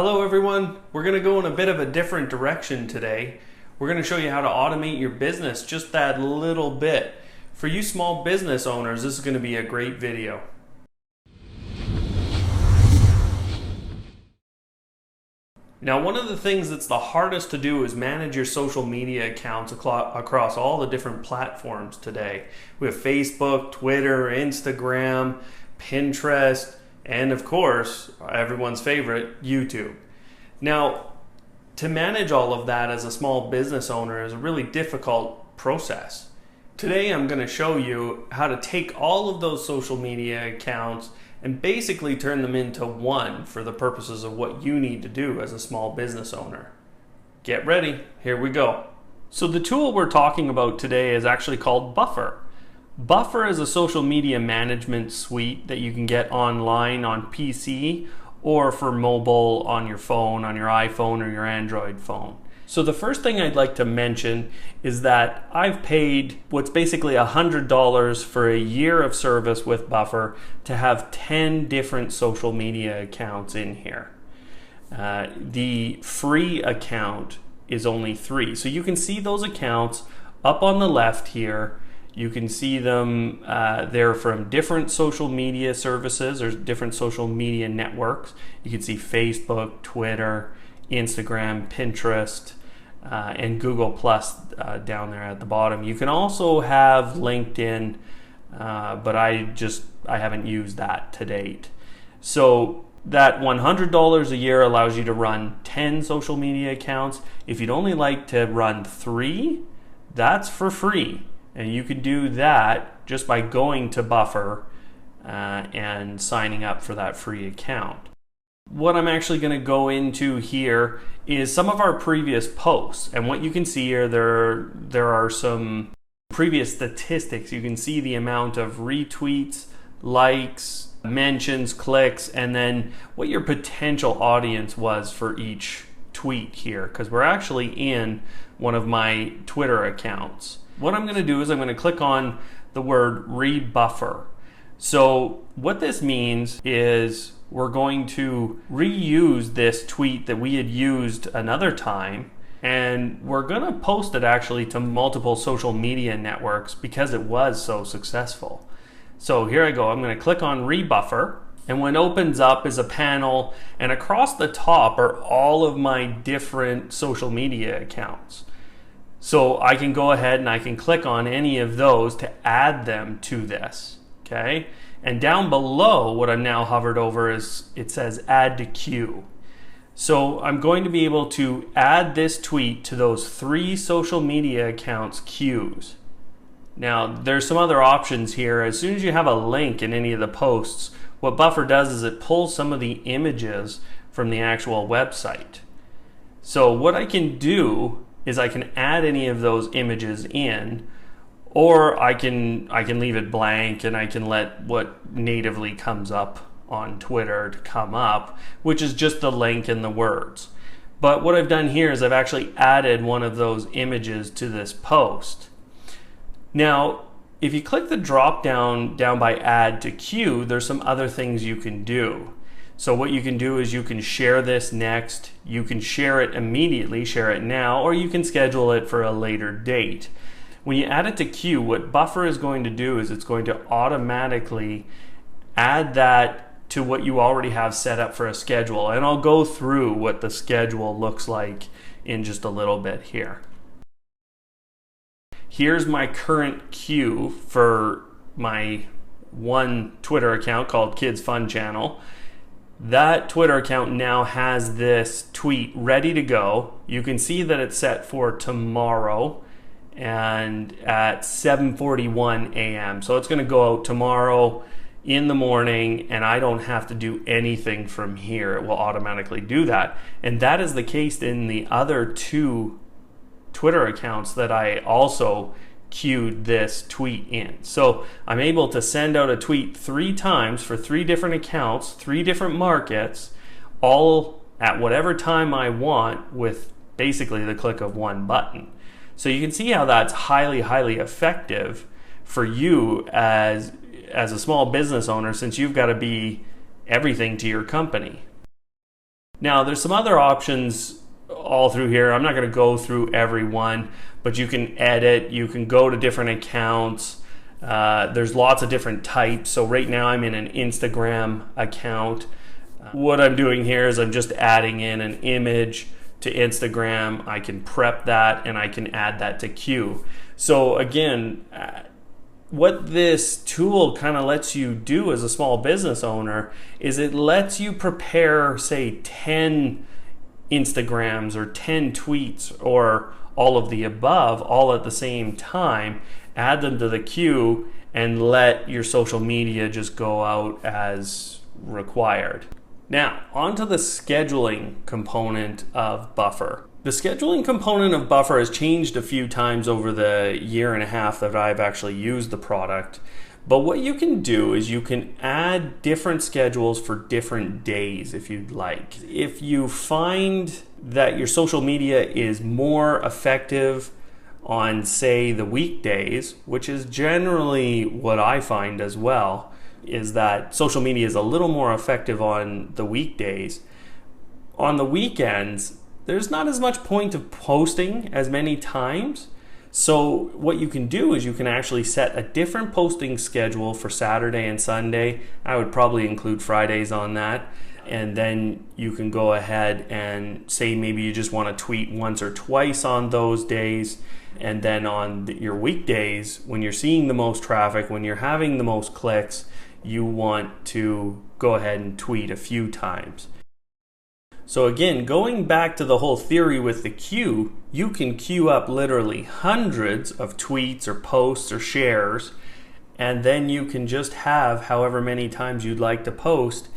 Hello everyone, we're going to go in a bit of a different direction today. We're going to show you how to automate your business just that little bit. For you small business owners, this is going to be a great video. Now, one of the things that's the hardest to do is manage your social media accounts across all the different platforms today. We have Facebook, Twitter, Instagram, Pinterest, and of course, everyone's favorite, YouTube. Now, to manage all of that as a small business owner is a really difficult process. Today, I'm going to show you how to take all of those social media accounts and basically turn them into one for the purposes of what you need to do as a small business owner. Get ready, here we go. So the tool we're talking about today is actually called Buffer. Buffer is a social media management suite that you can get online on PC or for mobile on your phone, on your iPhone or your Android phone. So the first thing I'd like to mention is that I've paid what's basically $100 for a year of service with Buffer to have 10 different social media accounts in here. The free account is only 3. So you can see those accounts up on the left here. You can see them, they're from different social media services or different social media networks. You can see Facebook, Twitter, Instagram, Pinterest, and Google Plus down there at the bottom. You can also have LinkedIn, but I haven't used that to date. So that $100 a year allows you to run 10 social media accounts. If you'd only like to run 3, that's for free. And you can do that just by going to Buffer and signing up for that free account. What I'm actually going to go into here is some of our previous posts. And what you can see here, there are some previous statistics. You can see the amount of retweets, likes, mentions, clicks, and then what your potential audience was for each tweet here, because we're actually in one of my Twitter accounts. What I'm going to do is I'm going to click on the word rebuffer. So what this means is we're going to reuse this tweet that we had used another time, and we're going to post it actually to multiple social media networks because it was so successful. So here I go. I'm going to click on rebuffer, and what opens up is a panel, and across the top are all of my different social media accounts. So I can go ahead and I can click on any of those to add them to this, okay? And down below, what I'm now hovered over is, it says add to queue. So I'm going to be able to add this tweet to those 3 social media accounts queues. Now, there's some other options here. As soon as you have a link in any of the posts, what Buffer does is it pulls some of the images from the actual website. So what I can do is I can add any of those images in, or I can leave it blank and I can let what natively comes up on Twitter to come up, which is just the link and the words. But what I've done here is I've actually added one of those images to this post. Now, if you click the drop down by add to queue, there's some other things you can do. So what you can do is you can share this next, you can share it immediately, share it now, or you can schedule it for a later date. When you add it to queue, what Buffer is going to do is it's going to automatically add that to what you already have set up for a schedule. And I'll go through what the schedule looks like in just a little bit here. Here's my current queue for my one Twitter account called Kids Fun Channel. That Twitter account now has this tweet ready to go. You can see that it's set for tomorrow and at 7:41 a.m. So it's going to go out tomorrow in the morning, and I don't have to do anything from here. It will automatically do that. And that is the case in the other 2 Twitter accounts that I also queued this tweet in. So I'm able to send out a tweet 3 times for 3 different accounts, 3 different markets, all at whatever time I want with basically the click of one button. So you can see how that's highly, highly effective for you as a small business owner, since you've got to be everything to your company. Now, there's some other options all through here. I'm not going to go through every one, but you can edit, you can go to different accounts. There's lots of different types. So right now I'm in an Instagram account. What I'm doing here is I'm just adding in an image to Instagram. I can prep that and I can add that to queue. So again, what this tool kind of lets you do as a small business owner is it lets you prepare, say, 10 Instagrams or 10 tweets or all of the above all at the same time, add them to the queue, and let your social media just go out as required. Now, onto the scheduling component of Buffer. The scheduling component of Buffer has changed a few times over the year and a half that I've actually used the product. But what you can do is you can add different schedules for different days if you'd like. If you find that your social media is more effective on, say, the weekdays, which is generally what I find as well, is that social media is a little more effective on the weekdays. On the weekends, there's not as much point of posting as many times. So what you can do is you can actually set a different posting schedule for Saturday and Sunday. I would probably include Fridays on that. And then you can go ahead and say maybe you just want to tweet once or twice on those days. And then on your weekdays, when you're seeing the most traffic, when you're having the most clicks, you want to go ahead and tweet a few times. So again, going back to the whole theory with the queue, you can queue up literally hundreds of tweets or posts or shares, and then you can just have however many times you'd like to post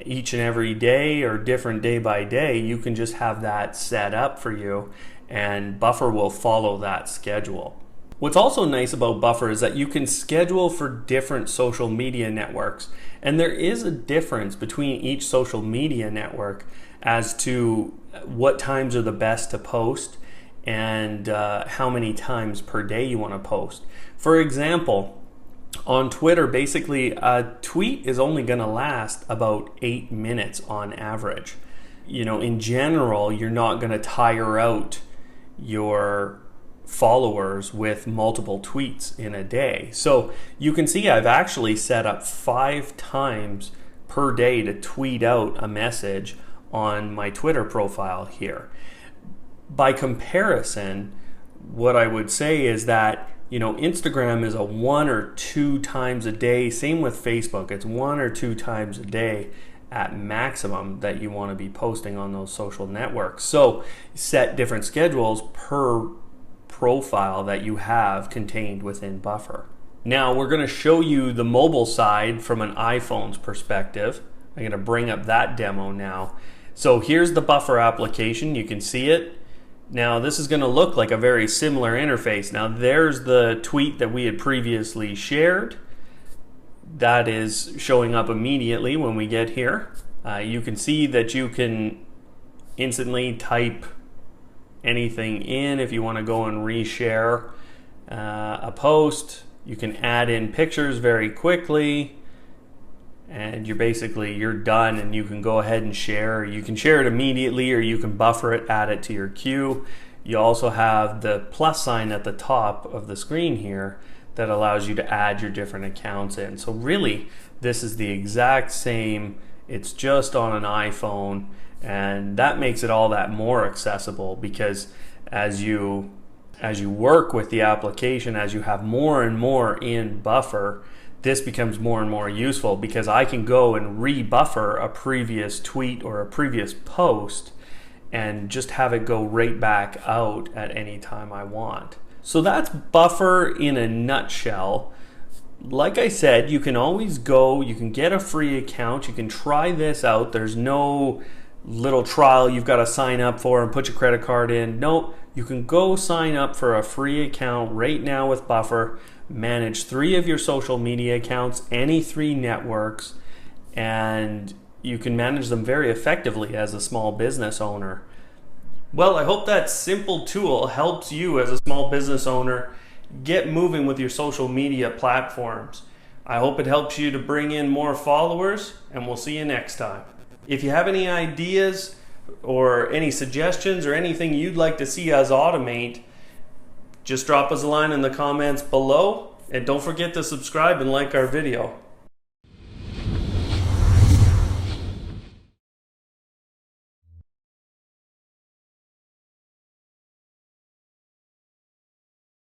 each and every day or different day by day. You can just have that set up for you, and Buffer will follow that schedule. What's also nice about Buffer is that you can schedule for different social media networks, and there is a difference between each social media network as to what times are the best to post and how many times per day you want to post. For example, on Twitter, basically a tweet is only going to last about 8 minutes on average. You know, in general, you're not going to tire out your followers with multiple tweets in a day. So you can see I've actually set up 5 times per day to tweet out a message on my Twitter profile here. By comparison, what I would say is that, you know, Instagram is a 1 or 2 times a day. Same with Facebook. It's 1 or 2 times a day at maximum that you want to be posting on those social networks. So set different schedules per profile that you have contained within Buffer. Now we're going to show you the mobile side from an iPhone's perspective. I'm going to bring up that demo now. So here's the Buffer application. You can see it. Now this is going to look like a very similar interface. Now there's the tweet that we had previously shared. That is showing up immediately when we get here. You can see that you can instantly type anything in if you want to go and reshare a post. You can add in pictures very quickly, and you're done, and you can go ahead and share. You can share it immediately, or you can buffer it, add it to your queue. You also have the plus sign at the top of the screen here that allows you to add your different accounts in. So really, this is the exact same. It's just on an iPhone, and that makes it all that more accessible, because as you work with the application, as you have more and more in Buffer, this becomes more and more useful, because I can go and re-buffer a previous tweet or a previous post and just have it go right back out at any time I want. So that's Buffer in a nutshell. Like I said, you can always go, you can get a free account, you can try this out. There's no little trial you've got to sign up for and put your credit card in. No, you can go sign up for a free account right now with Buffer, manage 3 of your social media accounts, any 3 networks, and you can manage them very effectively as a small business owner. Well, I hope that simple tool helps you as a small business owner get moving with your social media platforms. I hope it helps you to bring in more followers, and we'll see you next time. If you have any ideas or any suggestions or anything you'd like to see us automate, just drop us a line in the comments below. And don't forget to subscribe and like our video.